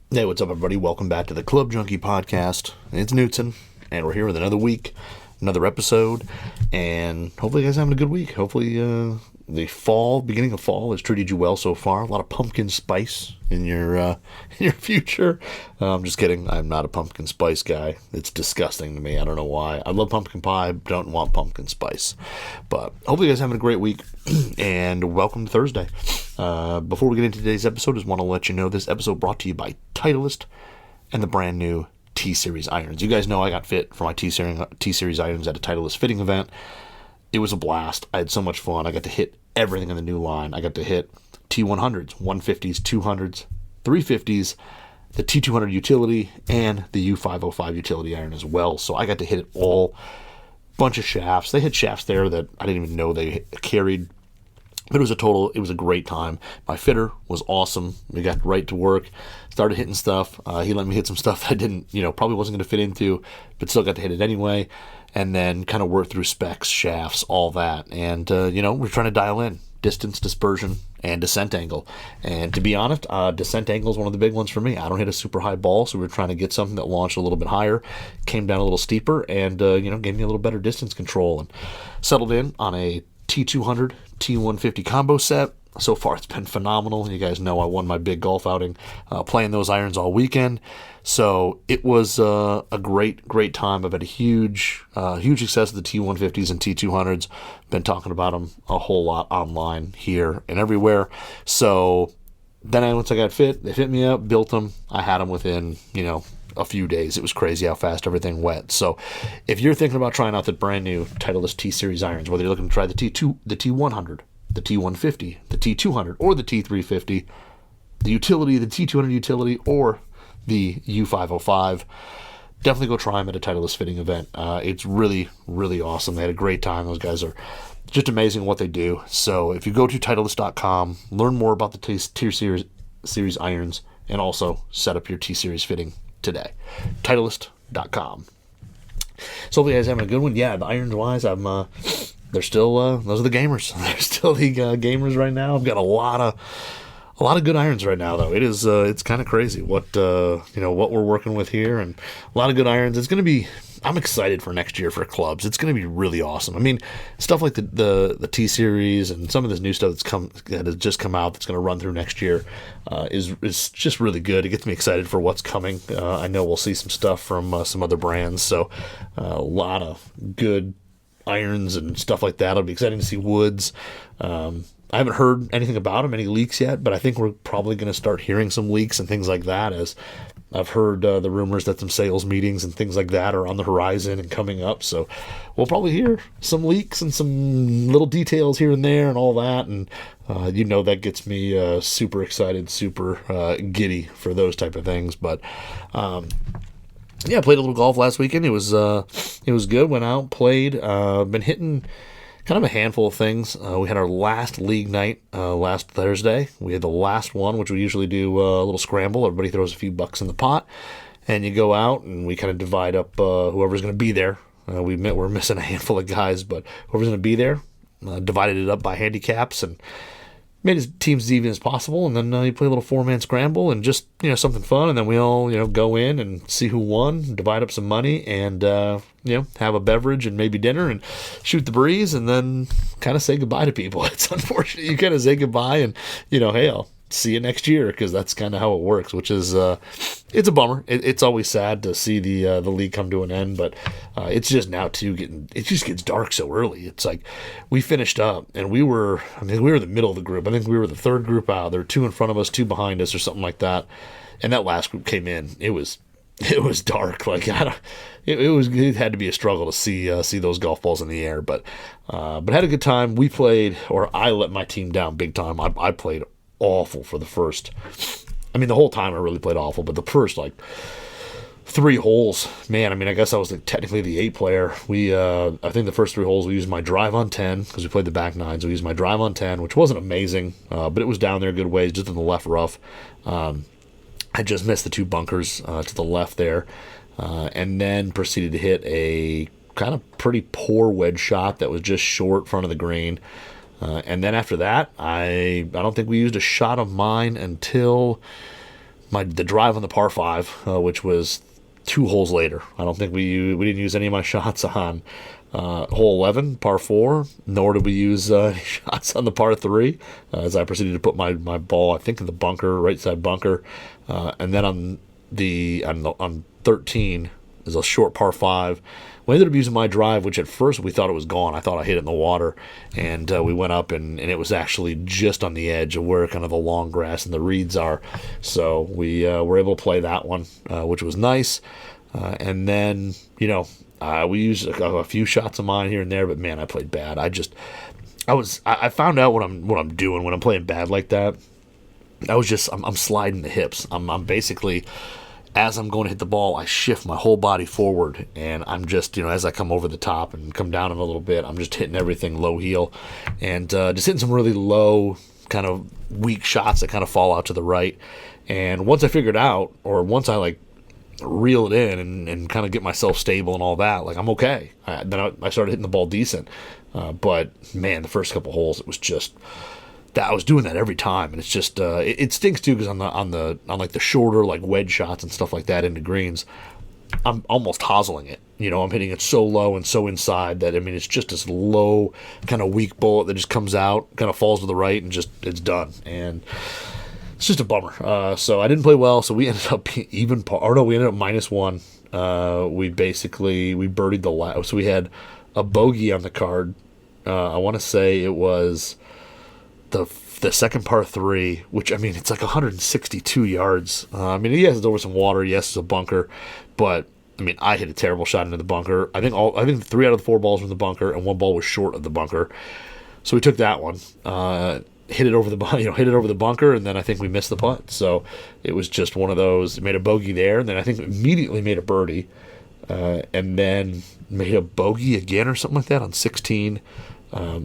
Hey, what's up, everybody? Welcome back to the Club Junkie podcast. It's Newton, and we're here with another week, another episode, and hopefully you guys are having a good week. Hopefully the beginning of fall has treated you well so far. A lot of pumpkin spice in your in your future. I'm just kidding. I'm not a pumpkin spice guy. It's disgusting to me. I don't know why. I love pumpkin pie, don't want pumpkin spice. But hopefully you guys are having a great week, and welcome to Thursday. Before we get into today's episode, just want to let you know this episode brought to you by Titleist and the brand new T-Series irons. You guys know I got fit for my T-Series irons at a Titleist fitting event. It was a blast. I had so much fun. I got to hit everything in the new line. I got to hit T100s, 150s, 200s, 350s, the T200 utility, and the U505 utility iron as well. So I got to hit it all. Bunch of shafts. They had shafts there that I didn't even know they carried. But it was a great time. My fitter was awesome. We got right to work, started hitting stuff. He let me hit some stuff that I didn't, probably wasn't going to fit into, but still got to hit it anyway. And then kind of work through specs, shafts, all that. And, we're trying to dial in distance, dispersion, and descent angle. And to be honest, descent angle is one of the big ones for me. I don't hit a super high ball, so we're trying to get something that launched a little bit higher, came down a little steeper, and, gave me a little better distance control. And settled in on a T200, T150 combo set. So far, it's been phenomenal. You guys know I won my big golf outing playing those irons all weekend. So it was a great time. I've had a huge success with the T150s and T200s. Been talking about them a whole lot online here and everywhere. So then once I got fit, they fit me up, built them. I had them within, a few days. It was crazy how fast everything went. So if you're thinking about trying out the brand new Titleist T-Series irons, whether you're looking to try the T100, the T150, the T200, or the T350, the utility, the T200 utility, or the U505, definitely go try them at a Titleist fitting event. It's really, really awesome. They had a great time. Those guys are just amazing what they do. So if you go to Titleist.com, learn more about the T-Series irons, and also set up your T-Series fitting today. Titleist.com. So hopefully you guys are having a good one. Yeah, the irons wise, they're still those are the gamers. They're still the gamers right now. I've got a lot of good irons right now, though. It's kind of crazy what what we're working with here, and a lot of good irons. It's going to be. I'm excited for next year for clubs. It's going to be really awesome. I mean, stuff like the T-Series and some of this new stuff that has just come out that's going to run through next year is just really good. It gets me excited for what's coming. I know we'll see some stuff from some other brands. So a lot of good irons and stuff like that. It'll be exciting to see woods. I haven't heard anything about them, any leaks yet, but I think we're probably going to start hearing some leaks and things like that, as I've heard the rumors that some sales meetings and things like that are on the horizon and coming up. So we'll probably hear some leaks and some little details here and there and all that. And that gets me super excited, super giddy for those type of things. But yeah, I played a little golf last weekend. It was good. Went out, played. Been hitting kind of a handful of things. We had our last league night last Thursday. We had the last one, which we usually do a little scramble. Everybody throws a few bucks in the pot, and you go out, and we kind of divide up whoever's going to be there. We're missing a handful of guys, but whoever's going to be there, divided it up by handicaps, and made his teams as even as possible. And then you play a little four-man scramble and just something fun. And then we all go in and see who won, divide up some money, and have a beverage and maybe dinner and shoot the breeze, and then kind of say goodbye to people. It's unfortunate. You kind of say goodbye and hey, I'll see you next year, because that's kind of how it works, which is it's a bummer. It's always sad to see the league come to an end, but it's just now too it just gets dark so early. It's like we finished up and we were the middle of the group. I think we were the third group out. There were two in front of us, two behind us, or something like that. And that last group came in. It was dark. Like it had to be a struggle to see those golf balls in the air, but had a good time. We played, or I let my team down big time. I played awful for the first. I mean, the whole time I really played awful, but the first 3 holes, man. I guess I was technically the 8 player. I think the first 3 holes we used my drive on 10 because we played the back nines. We used my drive on 10, which wasn't amazing, but it was down there a good ways, just in the left rough. I just missed the 2 bunkers to the left there, and then proceeded to hit a kind of pretty poor wedge shot that was just short front of the green. And then after that, I don't think we used a shot of mine until the drive on the par 5, which was 2 holes later. I don't think we didn't use any of my shots on hole 11, par 4, nor did we use any shots on the par 3, as I proceeded to put my ball, I think, in the bunker, right side bunker, and then on 13 is a short par 5. We ended up using my drive, which at first we thought it was gone. I thought I hit it in the water, and we went up, and it was actually just on the edge of where kind of the long grass and the reeds are. So we were able to play that one, which was nice. And then, we used a few shots of mine here and there, but man, I played bad. I found out what I'm doing when I'm playing bad like that. I'm sliding the hips. I'm basically, as I'm going to hit the ball, I shift my whole body forward, and I'm just, as I come over the top and come down in a little bit, I'm just hitting everything low heel, and just hitting some really low, kind of weak shots that kind of fall out to the right. And once I figured out, or once I reel it in and kind of get myself stable and all that, I'm okay. Then I started hitting the ball decent, but man, the first couple holes, it was just that I was doing that every time, and it's just it stinks too, because on the shorter wedge shots and stuff like that into greens, I'm almost hosling it. I'm hitting it so low and so inside that, it's just this low kind of weak bullet that just comes out, kind of falls to the right, and just it's done. And it's just a bummer. So I didn't play well, so we ended up even par. Or no, we ended up -1. We birdied the last. So we had a bogey on the card. I want to say it was the second par 3, which, it's 162 yards. Yes, it's over some water. Yes, it's a bunker, but I hit a terrible shot into the bunker. I think 3 out of the 4 balls were in the bunker, and 1 ball was short of the bunker. So we took that one, hit it over the bunker, and then I think we missed the putt. So it was just one of those. Made a bogey there, and then I think immediately made a birdie, and then made a bogey again or something like that on 16.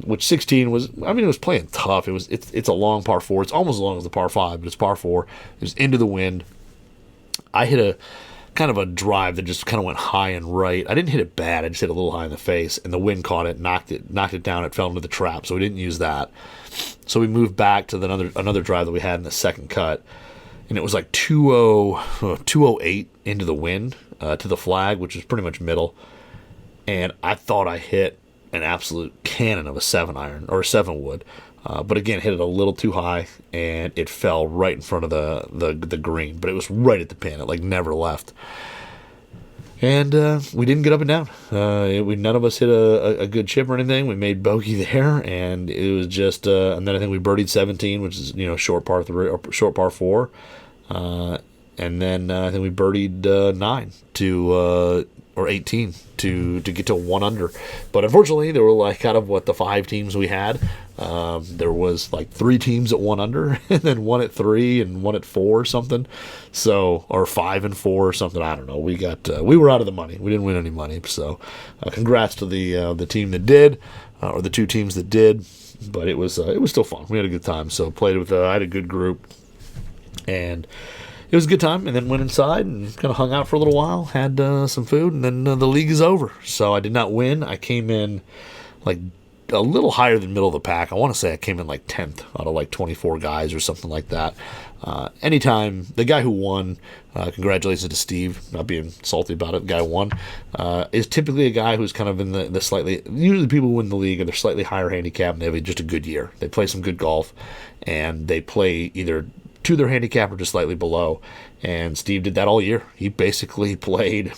Which 16 was, it was playing tough. It's a long par 4. It's almost as long as the par 5, but it's par 4. It was into the wind. I hit a kind of a drive that just kind of went high and right. I didn't hit it bad. I just hit a little high in the face, and the wind caught it, knocked it down. It fell into the trap, so we didn't use that. So we moved back to another drive that we had in the second cut, and it was 208 into the wind to the flag, which is pretty much middle. And I thought I hit an absolute cannon of a 7-iron or a 7-wood, but again, hit it a little too high, and it fell right in front of the green. But it was right at the pin. It never left, and we didn't get up and down. None of us hit a good chip or anything. We made bogey there, and it was just. And then I think we birdied 17, which is short par 3 or short par 4, and then I think we birdied 9 to. Or 18 to get to 1 under. But unfortunately, there were out of the 5 teams we had, there was 3 teams at 1 under, and then 1 at 3 and 1 at 4 or something. So, or 5 and 4 or something. I don't know. We were out of the money. We didn't win any money. So, congrats to the team that did, or the 2 teams that did. But it was still fun. We had a good time. So played with I had a good group, and it was a good time, and then went inside and kind of hung out for a little while, had some food, and then the league is over. So I did not win. I came in a little higher than middle of the pack. I want to say I came in 10th out of 24 guys or something like that. Anytime, the guy who won, congratulations to Steve, not being salty about it, the guy who won, is typically a guy who's kind of in the slightly, usually people who win the league are they're slightly higher handicap, and they have just a good year. They play some good golf, and they play either to their handicap or just slightly below. And Steve did that all year. He basically played,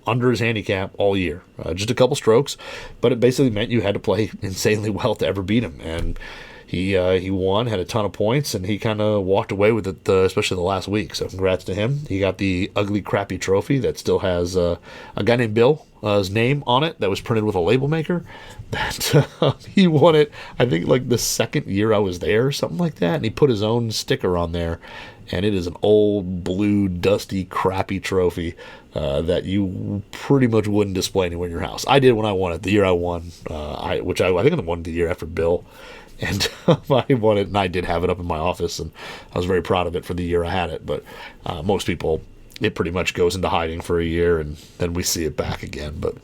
under his handicap all year. Just a couple strokes, but it basically meant you had to play insanely well to ever beat him. And he won, had a ton of points, and he kind of walked away with it, especially the last week. So congrats to him. He got the ugly, crappy trophy that still has a guy named Bill, his name on it, that was printed with a label maker. That he won it, I think, the second year I was there, something like that. And he put his own sticker on there, and it is an old, blue, dusty, crappy trophy that you pretty much wouldn't display anywhere in your house. I did when I won it, the year I won, I think I won the year after Bill. And I won it, and I did have it up in my office, and I was very proud of it for the year I had it. But most people, it pretty much goes into hiding for a year, and then we see it back again. But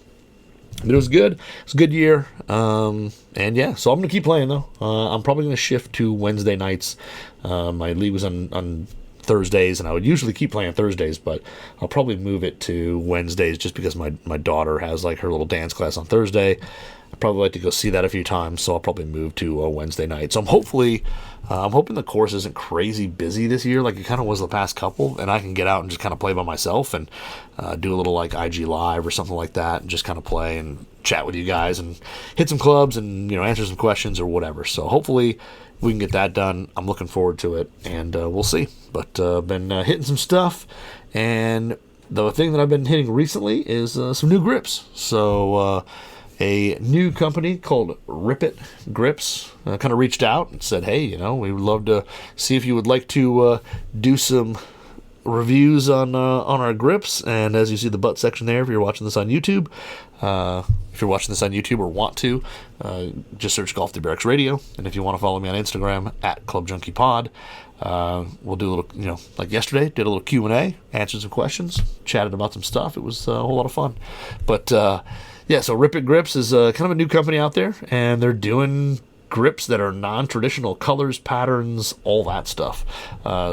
it was good. It was a good year. And yeah, so I'm going to keep playing, though. I'm probably going to shift to Wednesday nights. My league was on Thursdays, and I would usually keep playing Thursdays, but I'll probably move it to Wednesdays just because my daughter has like her little dance class on Thursday. I'd probably like to go see that a few times, so I'll probably move to a Wednesday night. So I'm hoping the course isn't crazy busy this year like it kind of was the past couple, and I can get out and just kind of play by myself and do a little like IG Live or something like that, and just kind of play and chat with you guys and hit some clubs and answer some questions or whatever. So hopefully we can get that done. I'm looking forward to it, and we'll see. But been hitting some stuff, and the thing that I've been hitting recently is some new grips. So a new company called RipIt Grips kind of reached out and said, hey, we would love to see if you would like to do some reviews on our grips. And as you see the butt section there, if you're watching this on YouTube, or want to, just search Golf Through Barracks Radio. And if you want to follow me on Instagram at Club Junkie Pod, we'll do a little, like yesterday, did a little Q&A, answered some questions, chatted about some stuff. It was a whole lot of fun. But yeah, so RipIt Grips is kind of a new company out there, and they're doing grips that are non-traditional colors, patterns, all that stuff.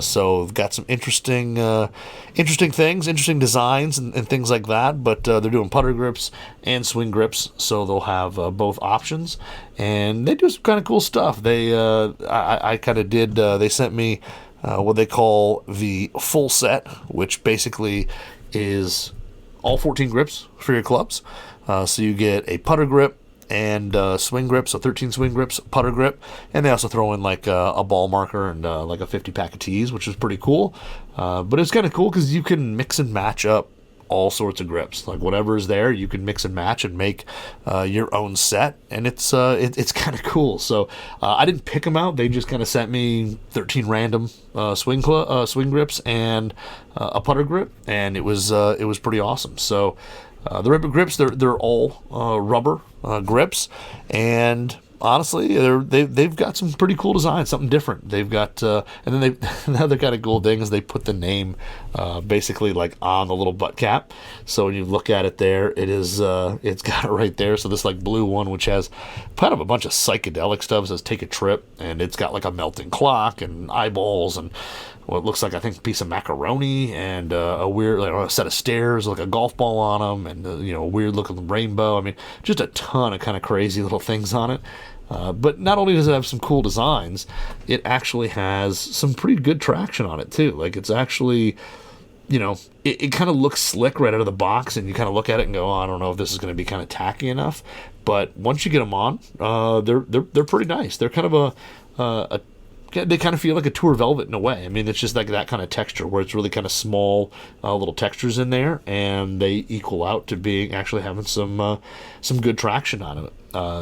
So they've got some interesting things, interesting designs and things like that, but they're doing putter grips and swing grips, so they'll have both options, and they do some kind of cool stuff. I kind of did, they sent me what they call the full set, which basically is all 14 grips for your clubs. So you get a putter grip and swing grip, so 13 swing grips, putter grip, and they also throw in like a ball marker and like a 50 pack of tees, which is pretty cool. But it's kind of cool because you can mix and match up all sorts of grips. Like whatever is there, you can mix and match and make your own set, and it's kind of cool. So I didn't pick them out; they just kind of sent me 13 random swing grips and a putter grip, and it was pretty awesome. So. The RipIt Grips, they're all rubber grips, and honestly, they've got some pretty cool designs, something different. They've got, and then another kind of cool thing is they put the name basically like on the little butt cap. So when you look at it there, it's got it right there. So this like blue one, which has kind of a bunch of psychedelic stuff, says "Take a Trip," and it's got like a melting clock and eyeballs and what looks like, I think, a piece of macaroni and a weird, like, a set of stairs, like a golf ball on them, and a weird looking rainbow. I mean, just a ton of kind of crazy little things on it. But not only does it have some cool designs, it actually has some pretty good traction on it too. Like it's actually, it kind of looks slick right out of the box, and you kind of look at it and go, oh, I don't know if this is going to be kind of tacky enough. But once you get them on, they're pretty nice. They're kind of they kind of feel like a Tour Velvet in a way. I mean, it's just like that kind of texture where it's really kind of small little textures in there, and they equal out to being actually having some good traction on it.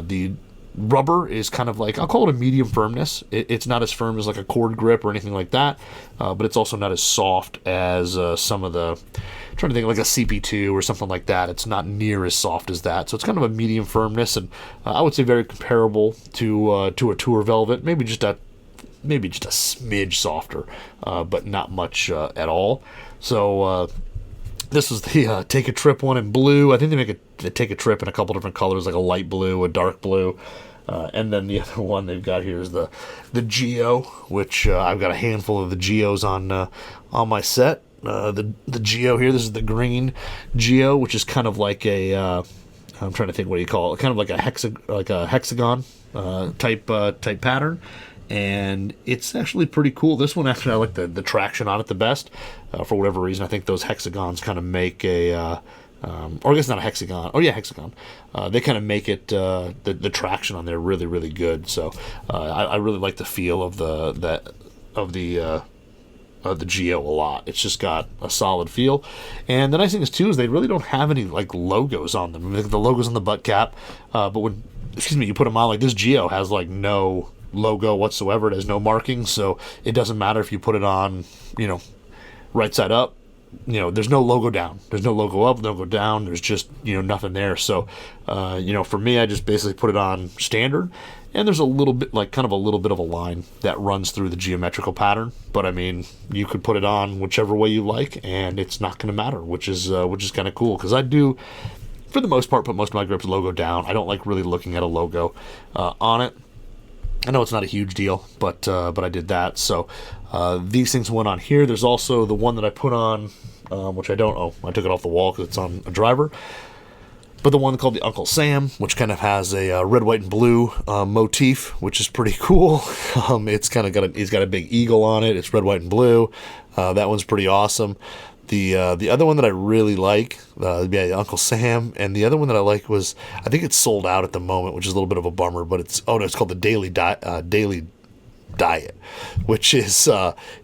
The rubber is kind of like, I'll call it a medium firmness. It's not as firm as like a cord grip or anything like that, but it's also not as soft as some of the, I'm trying to think, like a CP2 or something like that. It's not near as soft as that. So it's kind of a medium firmness, and I would say very comparable to a Tour Velvet, maybe just a smidge softer, but not much at all. So this was the Take a Trip one in blue. I think they Take a Trip in a couple different colors, like a light blue, a dark blue. And then the other one they've got here is the Geo, which I've got a handful of the Geos on my set. The Geo here, this is the green Geo, which is kind of like a I'm trying to think, what do you call it? Kind of like a hexagon type pattern. And it's actually pretty cool. This one, actually, I like the traction on it the best. For whatever reason, I think those hexagons kind of make or I guess not a hexagon. Oh yeah, hexagon. They kind of make it the traction on there really, really good. So I really like the feel of the Geo a lot. It's just got a solid feel. And the nice thing is too is they really don't have any like logos on them. The logos on the butt cap, but when you put them on, like this Geo has like no logo whatsoever. It has no marking, so it doesn't matter if you put it on, right side up. There's no logo down. There's no logo up, no logo down. There's just, nothing there. So, for me, I just basically put it on standard, and there's a little bit, like kind of a little bit of a line that runs through the geometrical pattern. But I mean, you could put it on whichever way you like, and it's not going to matter, which is kind of cool, because I do, for the most part, put most of my grips logo down. I don't like really looking at a logo on it. I know it's not a huge deal, but I did that. So these things went on here. There's also the one that I put on, which I don't. Oh, I took it off the wall because it's on a driver. But the one called the Uncle Sam, which kind of has a red, white, and blue motif, which is pretty cool. It's kind of it's got a big eagle on it. It's red, white, and blue. That one's pretty awesome. The other one that I really like, the Uncle Sam, and the other one that I like was, I think it's sold out at the moment, which is a little bit of a bummer. But it's called the Daily Diet, which is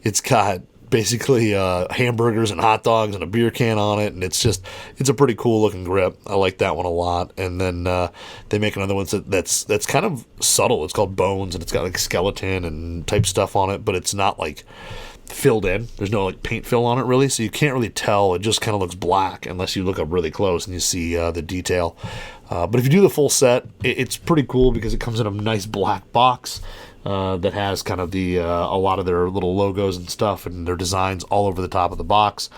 it's got basically hamburgers and hot dogs and a beer can on it, and it's a pretty cool looking grip. I like that one a lot. And then they make another one that's kind of subtle. It's called Bones, and it's got like skeleton and type stuff on it, but it's not like filled in. There's no like paint fill on it really, so you can't really tell. It just kind of looks black unless you look up really close and you see the detail. But if you do the full set, it's pretty cool because it comes in a nice black box that has kind of a lot of their little logos and stuff and their designs all over the top of the box.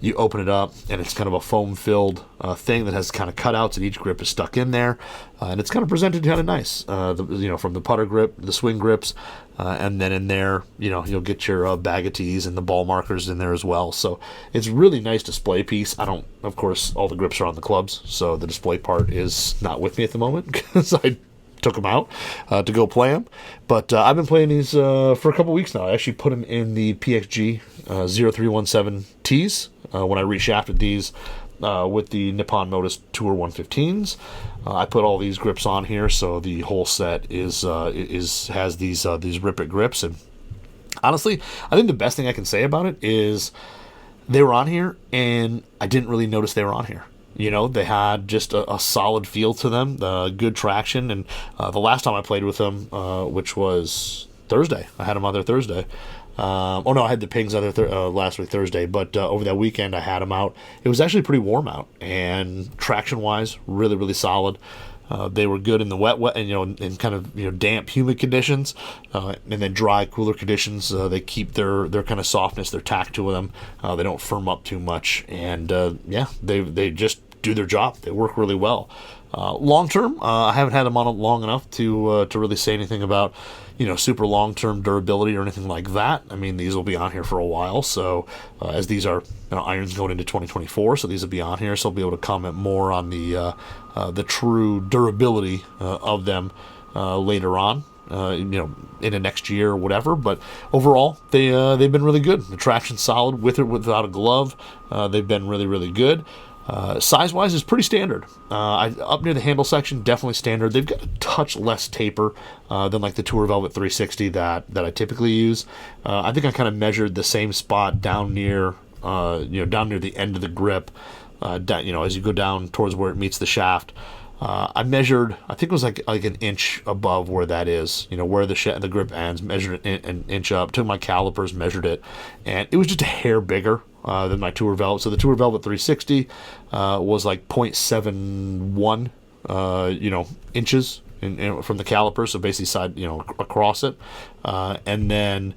You open it up, and it's kind of a foam-filled thing that has kind of cutouts, and each grip is stuck in there. And it's kind of presented kind of nice, from the putter grip, the swing grips, and then in there, you'll get your bag of tees and the ball markers in there as well. So it's really nice display piece. Of course, all the grips are on the clubs, so the display part is not with me at the moment because I took them out to go play them. But I've been playing these for a couple weeks now. I actually put them in the PXG 0317 tees when I reshafted these with the Nippon Modus Tour 115s. I put all these grips on here, so the whole set has these RipIt grips. And honestly, I think the best thing I can say about it is they were on here, and I didn't really notice they were on here. They had just a solid feel to them, good traction. And the last time I played with them, which was Thursday, I had them on there Thursday. I had the pings other last week Thursday, but over that weekend I had them out. It was actually pretty warm out, and traction-wise, really, really solid. They were good in the wet, and in kind of damp, humid conditions, and then dry, cooler conditions. They keep their kind of softness, their tack to them. They don't firm up too much, and they just do their job. They work really well. Long term, I haven't had them on long enough to really say anything about super long term durability or anything like that. I mean, these will be on here for a while. So as these are irons going into 2024, so these will be on here. So I'll be able to comment more on the true durability of them later on. In the next year or whatever, but overall they've been really good. The traction's solid with or without a glove. They've been really, really good. Size-wise is pretty standard. Up near the handle section, definitely standard. They've got a touch less taper than like the Tour Velvet 360 that I typically use. I think I kind of measured the same spot down near the end of the grip. As you go down towards where it meets the shaft. I measured, I think it was like an inch above where that is, where the grip ends, measured it an inch up, took my calipers, measured it, and it was just a hair bigger than my Tour Velvet. So the Tour Velvet 360 was like 0.71, inches from the caliper, so basically side, across it, and then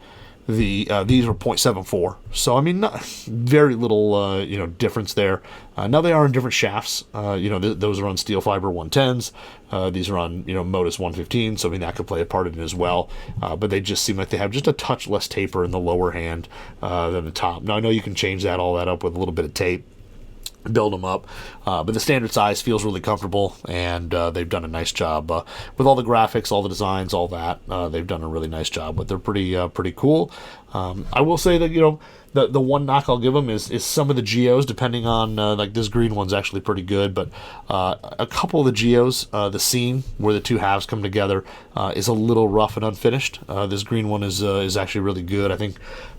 these were 0.74, so I mean, not very little difference there. Now they are in different shafts. Those are on steel fiber 110s. These are on Modus 115, so I mean that could play a part in it as well. But they just seem like they have just a touch less taper in the lower hand than the top. Now I know you can change all that up with a little bit of tape, build them up, but the standard size feels really comfortable, and they've done a nice job with all the graphics, all the designs, all that. They've done a really nice job, but they're pretty cool. I will say that the one knock I'll give them is some of the geos, depending on like this green one's actually pretty good, but a couple of the geos, the seam where the two halves come together is a little rough and unfinished. This green one is actually really good. I think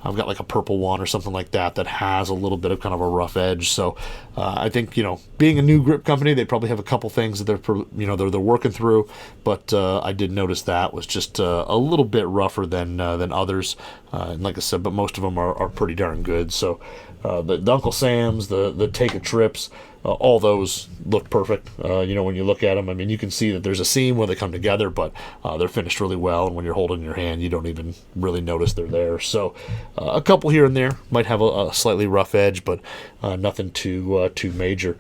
I've got like a purple one or something like that has a little bit of kind of a rough edge. So I think being a new grip company, they probably have a couple things that they're working through, but I did notice that was just a little bit rougher than others. And like I said, but most of them are pretty darn good. So the Uncle Sam's, the Take a Trips, all those look perfect. When you look at them, I mean, you can see that there's a seam where they come together, but they're finished really well. And when you're holding in your hand, you don't even really notice they're there. So a couple here and there might have a slightly rough edge, but nothing too major.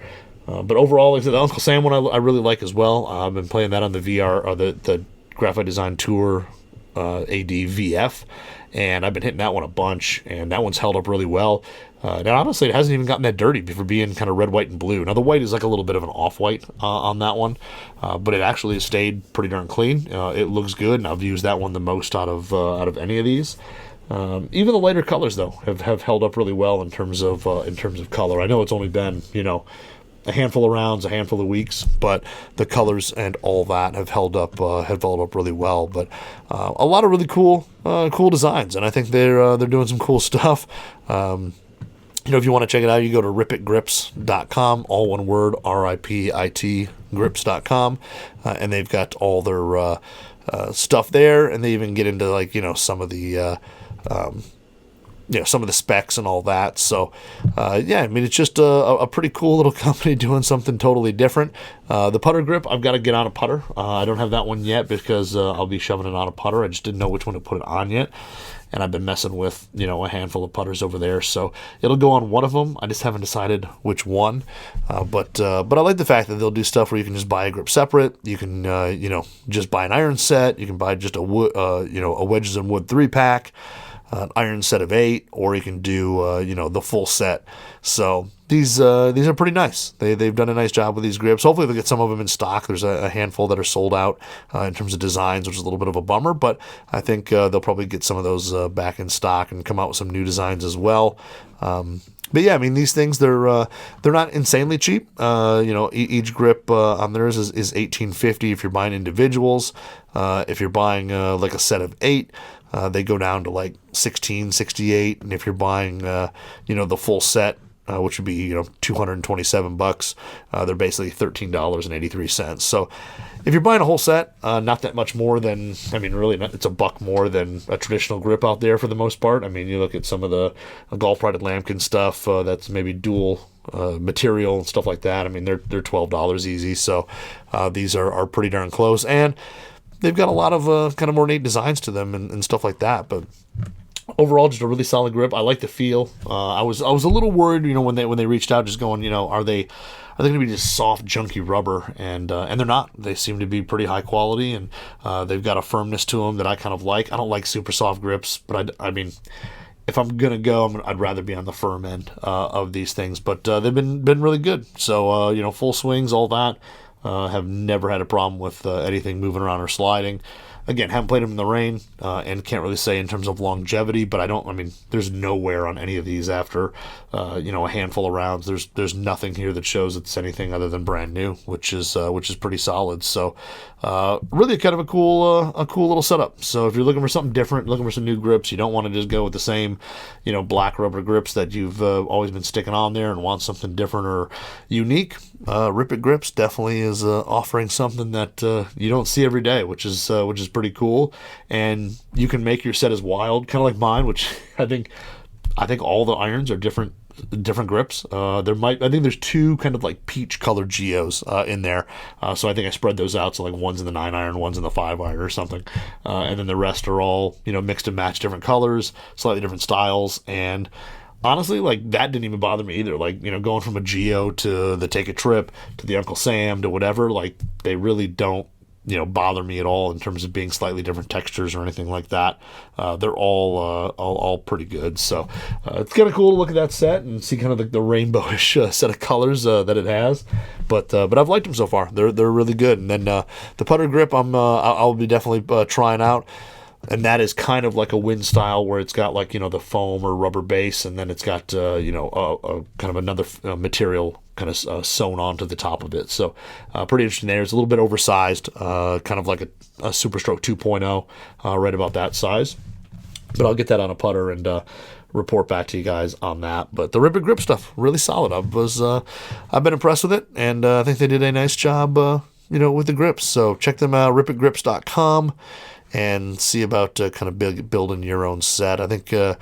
But overall, like the Uncle Sam one I really like as well. I've been playing that on the VR, or the Graphite Design Tour ADVF, and I've been hitting that one a bunch, and that one's held up really well. Now, honestly, it hasn't even gotten that dirty for being kind of red, white, and blue. Now, the white is like a little bit of an off-white on that one, but it actually has stayed pretty darn clean. It looks good, and I've used that one the most out of any of these. Even the lighter colors, though, have held up really well in terms of color. I know it's only been, a handful of rounds, a handful of weeks, but the colors and all that have held up really well. But a lot of really cool designs, and I think they're doing some cool stuff. If you want to check it out, you go to RipItGrips.com, all one word, RIPIT grips.com, and they've got all their stuff there, and they even get into some of the some of the specs and all that. So, it's just a pretty cool little company doing something totally different. The putter grip, I've got to get on a putter. I don't have that one yet because I'll be shoving it on a putter. I just didn't know which one to put it on yet. And I've been messing with, a handful of putters over there. So it'll go on one of them. I just haven't decided which one. But I like the fact that they'll do stuff where you can just buy a grip separate. You can, just buy an iron set. You can buy just a wood, a wedges and wood 3-pack. An iron set of 8, or you can do the full set. So these are pretty nice. They've done a nice job with these grips. Hopefully they'll get some of them in stock. There's a handful that are sold out in terms of designs, which is a little bit of a bummer, but I think they'll probably get some of those back in stock and come out with some new designs as well. But yeah, these things, they're not insanely cheap. Each grip on theirs is $18.50 if you're buying individuals. If you're buying like a set of 8, they go down to like $16.68, and if you're buying the full set, which would be $227, they're basically $13.83. So if you're buying a whole set, not that much more than, really not, it's $1 more than a traditional grip out there for the most part. You look at some of the Golf Pride Lambkin stuff that's maybe dual material and stuff like that. They're $12 easy. So these are pretty darn close, and they've got a lot of kind of more neat designs to them and stuff like that. But overall, just a really solid grip. I like the feel. I was a little worried, when they reached out, just going, are they going to be just soft, junky rubber? And they're not. They seem to be pretty high quality, and they've got a firmness to them that I kind of like. I don't like super soft grips, but if I'm gonna go, I'd rather be on the firm end of these things. But they've been really good. So full swings, all that. Have never had a problem with anything moving around or sliding. Again, haven't played them in the rain and can't really say in terms of longevity, but there's no wear on any of these after, a handful of rounds. There's nothing here that shows it's anything other than brand new, which is pretty solid. So, really kind of a cool little setup. So if you're looking for something different, looking for some new grips, you don't want to just go with the same, black rubber grips that you've always been sticking on there and want something different or unique, RipIt Grips definitely is offering something that you don't see every day, which is pretty cool. And you can make your set as wild, kind of like mine, which I think all the irons are different grips. I think there's 2 kind of like peach colored geos in there. So I think I spread those out. So like one's in the 9-iron, one's in the 5-iron or something. And then the rest are all, mixed and matched different colors, slightly different styles. And honestly, that didn't even bother me either. Going from a Geo to the Take a Trip to the Uncle Sam to whatever, they really don't, bother me at all in terms of being slightly different textures or anything like that. They're all pretty good. So it's kind of cool to look at that set and see kind of the rainbowish set of colors that it has. But I've liked them so far. They're really good. And then the putter grip, I'll be definitely trying out. And that is kind of like a wind style where it's got the foam or rubber base, and then it's got a kind of another material kind of sewn onto the top of it. So pretty interesting there. It's a little bit oversized, kind of like a Super Stroke 2.0, right about that size. But I'll get that on a putter and report back to you guys on that. But the RipIt Grip stuff, really solid. I've been impressed with it, and I think they did a nice job, with the grips. So check them out, RipItGrips.com. And see about kind of building your own set. I think the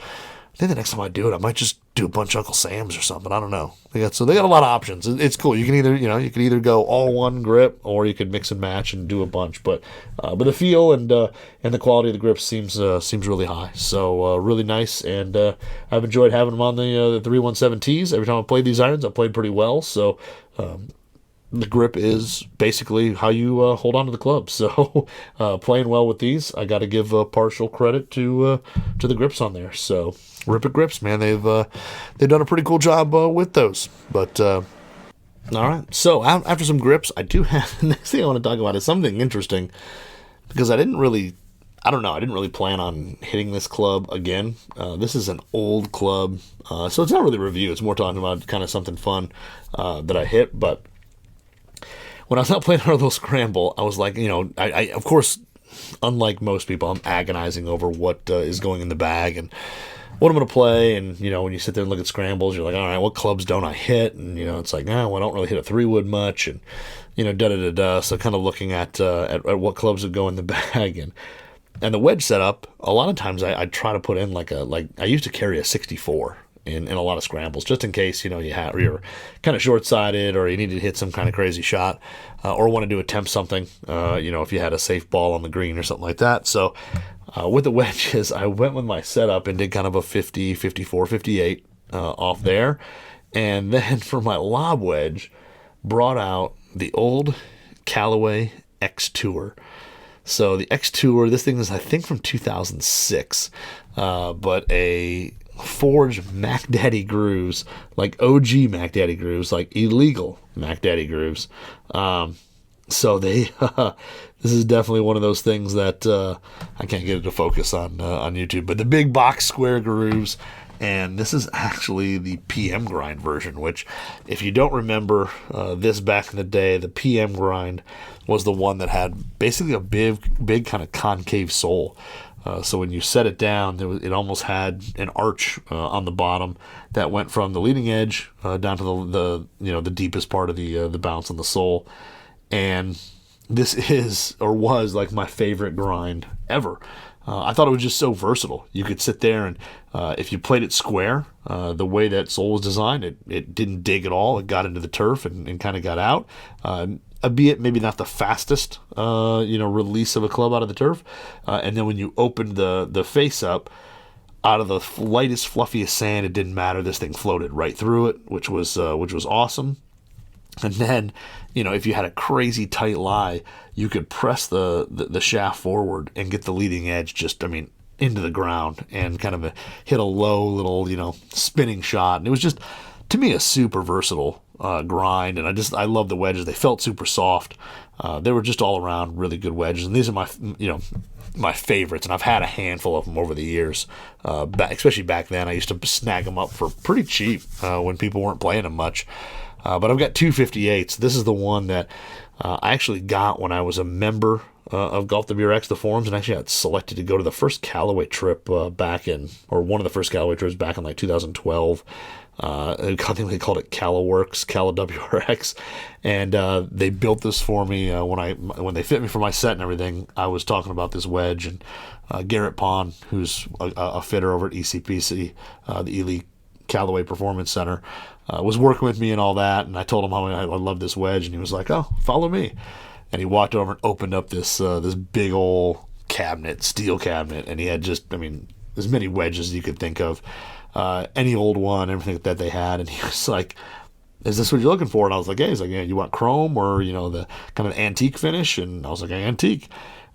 next time I do it, I might just do a bunch of Uncle Sam's or something. I don't know. They got a lot of options. It's cool. You can either go all one grip, or you could mix and match and do a bunch. But the feel and the quality of the grip seems really high. So really nice. And I've enjoyed having them on the 317Ts. Every time I played these irons, I played pretty well. So the grip is basically how you hold on to the club. So playing well with these, I got to give partial credit to the grips on there. So RipIt Grips, man, they've done a pretty cool job with those. But all right, so after some grips, I do have the next thing I want to talk about is something interesting, because I didn't really plan on hitting this club again. This is an old club, so it's not really a review. It's more talking about kind of something fun that I hit. But when I was out playing our little scramble, I was like, I of course, unlike most people, I'm agonizing over what is going in the bag and what I'm going to play. And, when you sit there and look at scrambles, you're like, all right, what clubs don't I hit? And, it's like, well, I don't really hit a 3-wood much. And, da-da-da-da. So kind of looking at what clubs would go in the bag. And the wedge setup, a lot of times I try to put in I used to carry a 64 in a lot of scrambles, just in case, you're kind of short-sided or you need to hit some kind of crazy shot or want to attempt something, if you had a safe ball on the green or something like that. So with the wedges, I went with my setup and did kind of a 50, 54, 58 off there. And then for my lob wedge, brought out the old Callaway X Tour. So the X Tour, this thing is, I think, from 2006, but a forged Mac Daddy grooves, like OG Mac Daddy grooves, like illegal Mac Daddy grooves. So they, this is definitely one of those things that I can't get it to focus on YouTube. But the big box square grooves, and this is actually the PM grind version, which, if you don't remember this back in the day, the PM grind was the one that had basically a big kind of concave sole. So when you set it down, it almost had an arch on the bottom that went from the leading edge down to the deepest part of the bounce on the sole. And this is, or was, like my favorite grind ever. I thought it was just so versatile. You could sit there and if you played it square, the way that sole was designed, it didn't dig at all. It got into the turf and kind of got out. Albeit maybe not the fastest, release of a club out of the turf. And then when you opened the face up, out of the lightest, fluffiest sand, it didn't matter. This thing floated right through it, which was awesome. And then, if you had a crazy tight lie, you could press the shaft forward and get the leading edge into the ground and kind of hit a low little, spinning shot. And it was just, to me, a super versatile grind. And I love the wedges. They felt super soft. They were just all around really good wedges. And these are my favorites. And I've had a handful of them over the years. Especially back then, I used to snag them up for pretty cheap when people weren't playing them much. But I've got two 58s. This is the one that I actually got when I was a member of Golf WRX, the forums, and actually got selected to go to the first Callaway trip one of the first Callaway trips back in 2012. I think they called it CalaWorks, Cala WRX, and they built this for me when they fit me for my set and everything. I was talking about this wedge, and Garrett Pond, who's a fitter over at ECPC, the Elite Callaway Performance Center, was working with me and all that, and I told him how I love this wedge, and he was like, "Oh, follow me." And he walked over and opened up this big old steel cabinet, and he had just, as many wedges as you could think of, any old one, everything that they had, and he was like, "Is this what you're looking for?" And I was like, "Yeah." He's like, "Yeah, you want chrome or the kind of antique finish?" And I was like, "Antique."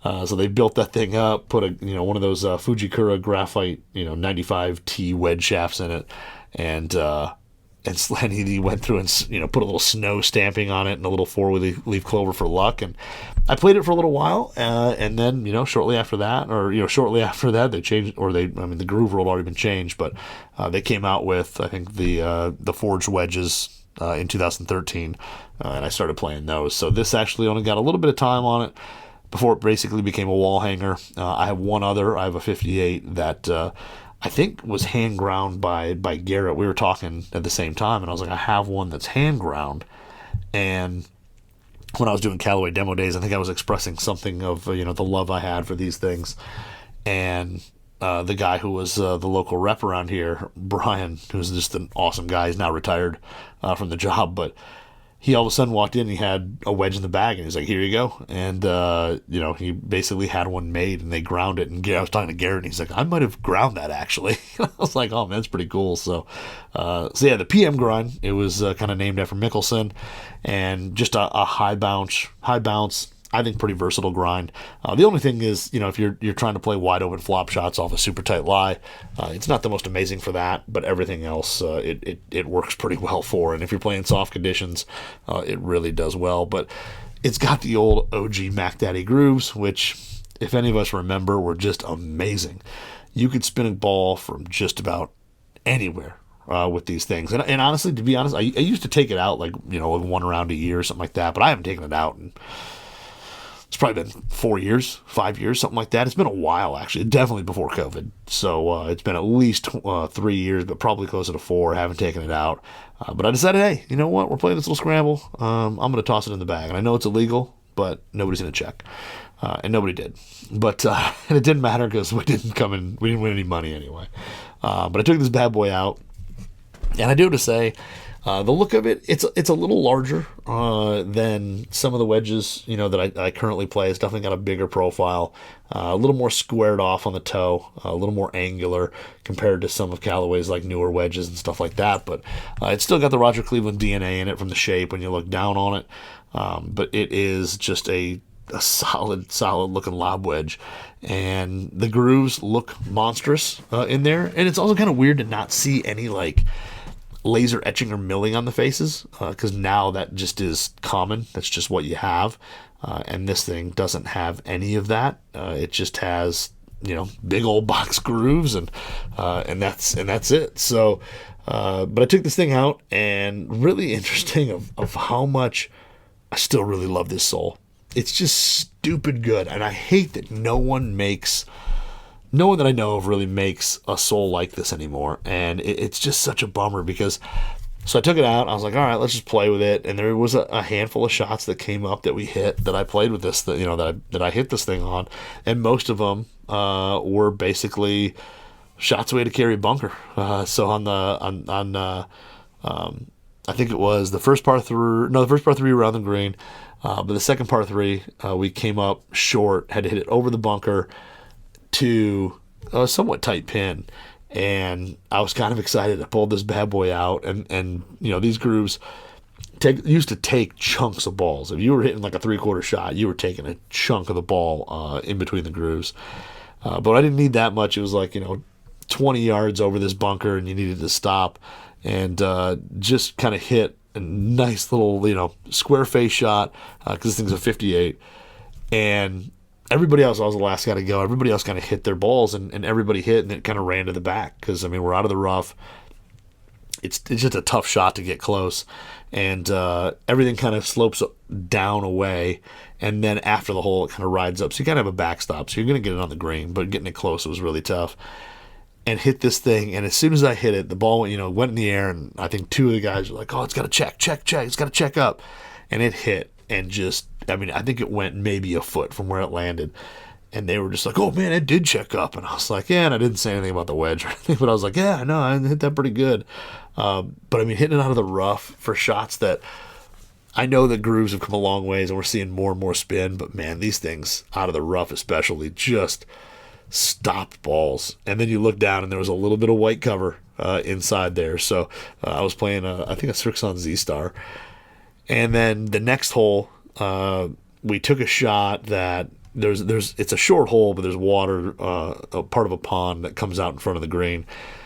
So they built that thing up, put one of those Fujikura graphite 95T wedge shafts in it, and he went through and put a little snow stamping on it and a little 4-leaf clover for luck. And I played it for a little while, and then shortly after that they changed, or the groove rule had already been changed, but they came out with, I think, the forged wedges in 2013, and I started playing those. So this actually only got a little bit of time on it before it basically became a wall hanger. I have one other. I have a 58 that I think was hand ground by Garrett. We were talking at the same time, and I was like, I have one that's hand ground. And when I was doing Callaway demo days, I think I was expressing something of the love I had for these things. And the guy who was the local rep around here, Brian, who's just an awesome guy, he's now retired from the job, but he all of a sudden walked in and he had a wedge in the bag, and he's like, here you go. And, he basically had one made, and they ground it. And I was talking to Garrett, and he's like, I might have ground that, actually. I was like, oh, man, that's pretty cool. So yeah, the PM grind, it was kind of named after Mickelson, and just a high bounce, I think pretty versatile grind. The only thing is, if you're trying to play wide open flop shots off a super tight lie, it's not the most amazing for that, but everything else it works pretty well for. And if you're playing soft conditions, it really does well. But it's got the old OG Mac Daddy grooves, which, if any of us remember, were just amazing. You could spin a ball from just about anywhere with these things. And honestly, to be honest, I used to take it out like one round a year or something like that, but I haven't taken it out in, it's probably been 4 years, 5 years, something like that. It's been a while, actually. Definitely before COVID. So it's been at least 3 years, but probably closer to 4. I haven't taken it out. But I decided, hey, you know what? We're playing this little scramble. I'm going to toss it in the bag. And I know it's illegal, but nobody's going to check. And nobody did. But and it didn't matter because we didn't win any money anyway. But I took this bad boy out. And I do have to say, the look of it, it's a little larger than some of the wedges, that I currently play. It's definitely got a bigger profile, a little more squared off on the toe, a little more angular compared to some of Callaway's like newer wedges and stuff like that. But it's still got the Roger Cleveland DNA in it from the shape when you look down on it. But it is just a solid looking lob wedge, and the grooves look monstrous in there. And it's also kind of weird to not see any like laser etching or milling on the faces, because now that just is common. That's just what you have, and this thing doesn't have any of that. It just has big old box grooves, and that's it. So but I took this thing out, and really interesting of how much I still really love this sole. It's just stupid good, and I hate that no one that I know of really makes a sole like this anymore. And it's just such a bummer because, so I took it out. I was like, all right, let's just play with it. And there was a handful of shots that came up that we hit, that I played with this, that I hit this thing on. And most of them were basically shots we had to carry bunker. So I think it was the first par 3 we were on the green. But the second par 3, we came up short, had to hit it over the bunker to a somewhat tight pin, and I was kind of excited to pull this bad boy out, and these grooves used to take chunks of balls. If you were hitting like a 3/4 shot, you were taking a chunk of the ball in between the grooves, but I didn't need that much. It was like 20 yards over this bunker, and you needed to stop and just kind of hit a nice little square face shot, because this thing's a 58, and everybody else, I was the last guy to go. Everybody else kind of hit their balls, and everybody hit, and it kind of ran to the back because, we're out of the rough. It's just a tough shot to get close, and everything kind of slopes down away, and then after the hole, it kind of rides up. So you kind of have a backstop, so you're going to get it on the green, but getting it close was really tough. And hit this thing, and as soon as I hit it, the ball went in the air, and I think two of the guys were like, oh, it's got to check, it's got to check up. And it hit, and just, I think it went maybe a foot from where it landed. And they were just like, oh, man, it did check up. And I was like, yeah, and I didn't say anything about the wedge or anything, but I was like, yeah, no, I hit that pretty good. But, hitting it out of the rough for shots that, I know the grooves have come a long ways, and we're seeing more and more spin, but, man, these things, out of the rough especially, just stopped balls. And then you look down, and there was a little bit of white cover inside there. So I was playing, I think, a Srixon Z-Star. And then the next hole, we took a shot that it's a short hole, but there's water, a part of a pond that comes out in front of the green.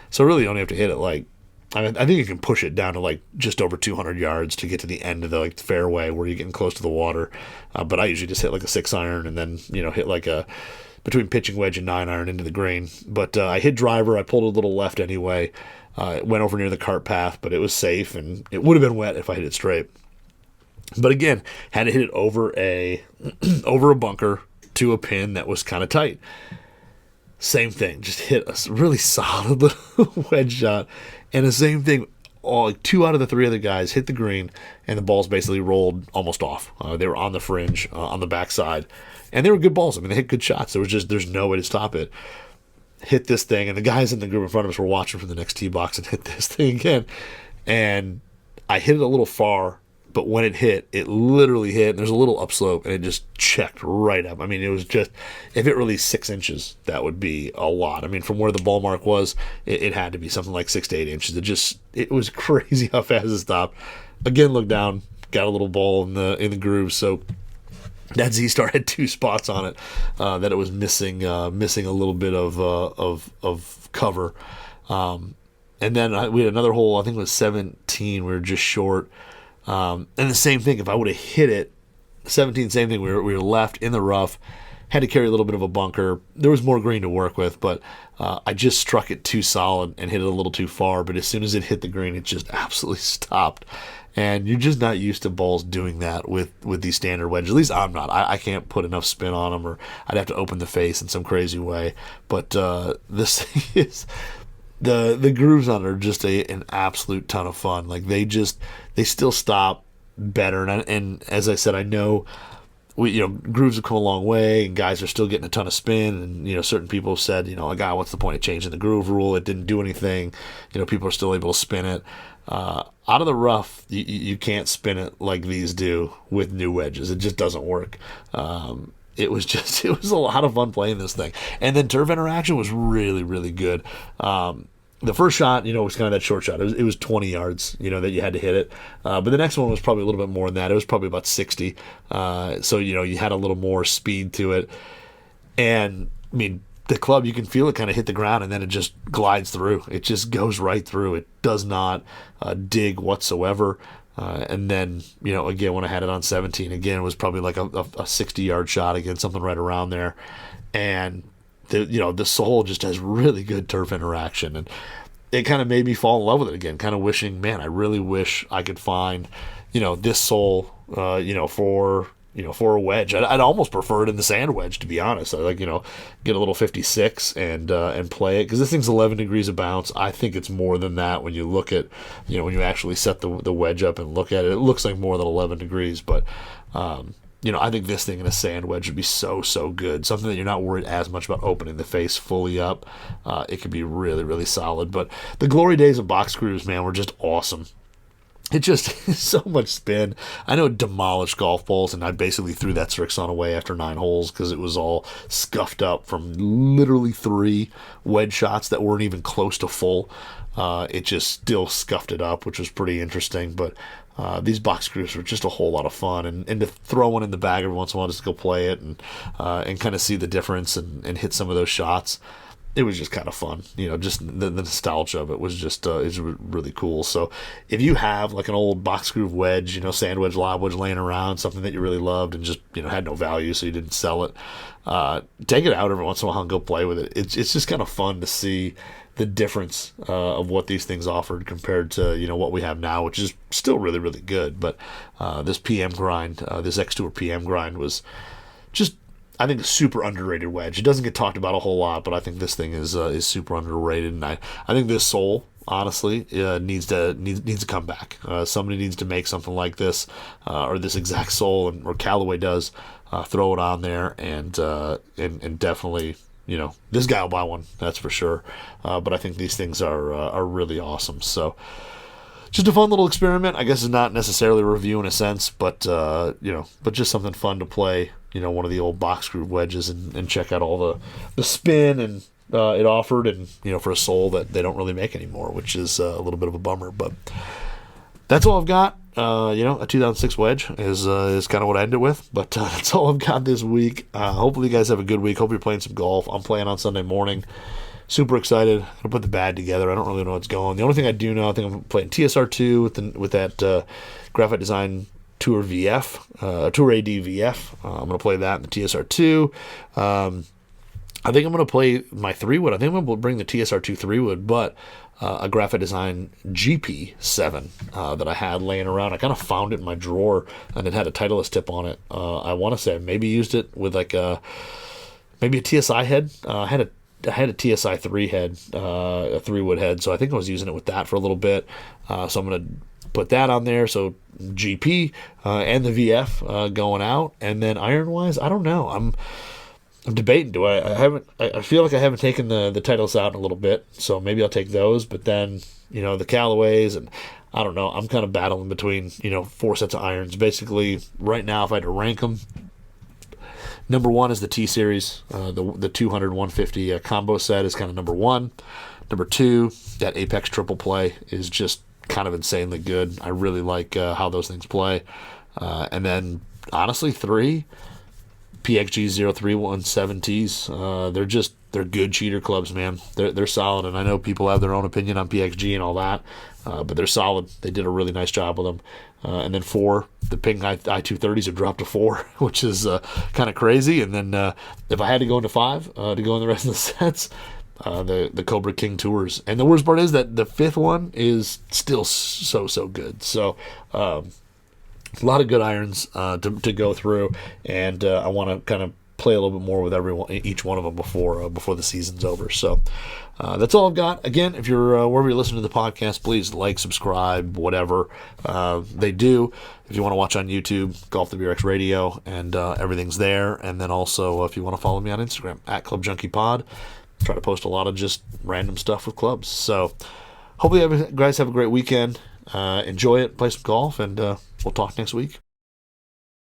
So really you only have to hit it like, I think you can push it down to like just over 200 yards to get to the end of the fairway where you're getting close to the water. But I usually just hit like a 6-iron and then, hit like a between pitching wedge and 9-iron into the green. But I hit driver. I pulled a little left anyway. It went over near the cart path, but it was safe, and it would have been wet if I hit it straight. But again, had to hit it over a bunker to a pin that was kind of tight. Same thing, just hit a really solid little wedge shot, and the same thing. Like 2 out of the 3 other guys hit the green, and the balls basically rolled almost off. They were on the fringe, on the backside, and they were good balls. They hit good shots. There's no way to stop it. Hit this thing, and the guys in the group in front of us were watching from the next tee box and hit this thing again. And I hit it a little far But when it hit, it literally hit, and there's a little upslope, and it just checked right up. I mean, it was just, if it released 6 inches, that would be a lot. I mean, from where the ball mark was, it had to be something like 6 to 8 inches. It was crazy how fast it stopped. Again, look down, got a little ball in the groove, so that Z-Star had 2 spots on it that it was missing a little bit of cover. And then we had another hole, I think it was 17, we were just short. And the same thing, if I would have hit it, 17, same thing, we were left in the rough, had to carry a little bit of a bunker. There was more green to work with, but I just struck it too solid and hit it a little too far. But as soon as it hit the green, it just absolutely stopped. And you're just not used to balls doing that with these standard wedges. At least I'm not. I can't put enough spin on them, or I'd have to open the face in some crazy way. But this thing is, the grooves on it are just an absolute ton of fun. Like they still stop better. And as I said, I know grooves have come a long way, and guys are still getting a ton of spin. And certain people have said, like, what's the point of changing the groove rule? It didn't do anything. People are still able to spin it. Out of the rough, you can't spin it like these do with new wedges. It just doesn't work. It was a lot of fun playing this thing. And then turf interaction was really, really good. The first shot, was kind of that short shot. It was 20 yards, that you had to hit it. But the next one was probably a little bit more than that. It was probably about 60. So, you had a little more speed to it. And, I mean, the club, you can feel it kind of hit the ground, and then it just glides through. It just goes right through. It does not dig whatsoever. And then, again, when I had it on 17, again, it was probably like a 60-yard shot, again, something right around there. And the sole just has really good turf interaction, and it kind of made me fall in love with it again, kind of wishing, man, I really wish I could find, this sole, for a wedge. I'd almost prefer it in the sand wedge, to be honest. I like, get a little 56 and play it, because this thing's 11 degrees of bounce. I think it's more than that when you look at, when you actually set the wedge up and look at it. It looks like more than 11 degrees, but I think this thing in a sand wedge would be so good. Something that you're not worried as much about opening the face fully up. It could be really, really solid. But the glory days of box screws, man, were just awesome. It just is so much spin. I know it demolished golf balls, and I basically threw that Srixon away after 9 holes because it was all scuffed up from literally 3 wedge shots that weren't even close to full. It just still scuffed it up, which was pretty interesting. But these box screws were just a whole lot of fun, and to throw one in the bag every once in a while just to go play it and kind of see the difference and hit some of those shots. It was just kind of fun, just the nostalgia of it was just is really cool. So if you have like an old box groove wedge, sand wedge, lob wedge laying around, something that you really loved and just had no value, so you didn't sell it, take it out every once in a while and go play with it. It's just kind of fun to see the difference of what these things offered compared to what we have now, which is still really, really good. But this PM grind, this X Tour PM grind was just, I think, a super underrated wedge. It doesn't get talked about a whole lot, but I think this thing is super underrated, and I think this sole, honestly, needs to come back. Somebody needs to make something like this, or this exact sole, or Callaway does. Throw it on there, and definitely, this guy will buy one, that's for sure. But I think these things are really awesome. So just a fun little experiment. I guess it's not necessarily a review in a sense, but but just something fun to play. One of the old box groove wedges and check out all the spin and it offered, and for a sole that they don't really make anymore, which is a little bit of a bummer. But that's all I've got. A 2006 wedge is kind of what I ended with, but that's all I've got this week. Hopefully you guys have a good week. Hope you're playing some golf. I'm playing on Sunday morning. Super excited. I'm gonna put the bag together. I don't really know what's going. The only thing I do know, I think I'm playing TSR2 with that Graphite Design Tour VF, Tour AD VF. I'm gonna play that in the TSR2. I think I'm gonna play my 3-wood. I think I'm gonna bring the TSR2 3-wood, but a Graphite Design GP7 that I had laying around. I kind of found it in my drawer, and it had a Titleist tip on it. I want to say I maybe used it with like maybe a TSI head. I had a TSI 3 head, a 3-wood head, so I think I was using it with that for a little bit. So I'm going to put that on there. So GP and the VF going out, and then iron-wise, I don't know. I'm debating. I feel like I haven't taken the Titleist out in a little bit, so maybe I'll take those. But then the Callaways, and I don't know. I'm kind of battling between, 4 sets of irons. Basically, right now, if I had to rank them, number one is the T-Series. The 200 150 combo set is kind of number one. Number two, that Apex triple play is just kind of insanely good. I really like how those things play. And then, honestly, three, PXG 0317Ts. They're good cheater clubs, man. They're solid, and I know people have their own opinion on PXG and all that, but they're solid. They did a really nice job with them. And then four, the Ping I230s have dropped to four, which is kind of crazy. And then if I had to go into five to go in the rest of the sets, the Cobra King Tours. And the worst part is that the fifth one is still so good. So a lot of good irons to go through, and I want to kind of play a little bit more with each one of them before the season's over. So that's all I've got. Again, if you're wherever you're listening to the podcast, please like, subscribe, whatever they do. If you want to watch on YouTube, Golf the BRX Radio, and everything's there. And then also, if you want to follow me on Instagram, at Club Junkie Pod, try to post a lot of just random stuff with clubs. So hopefully you guys have a great weekend. Enjoy it, play some golf, and we'll talk next week.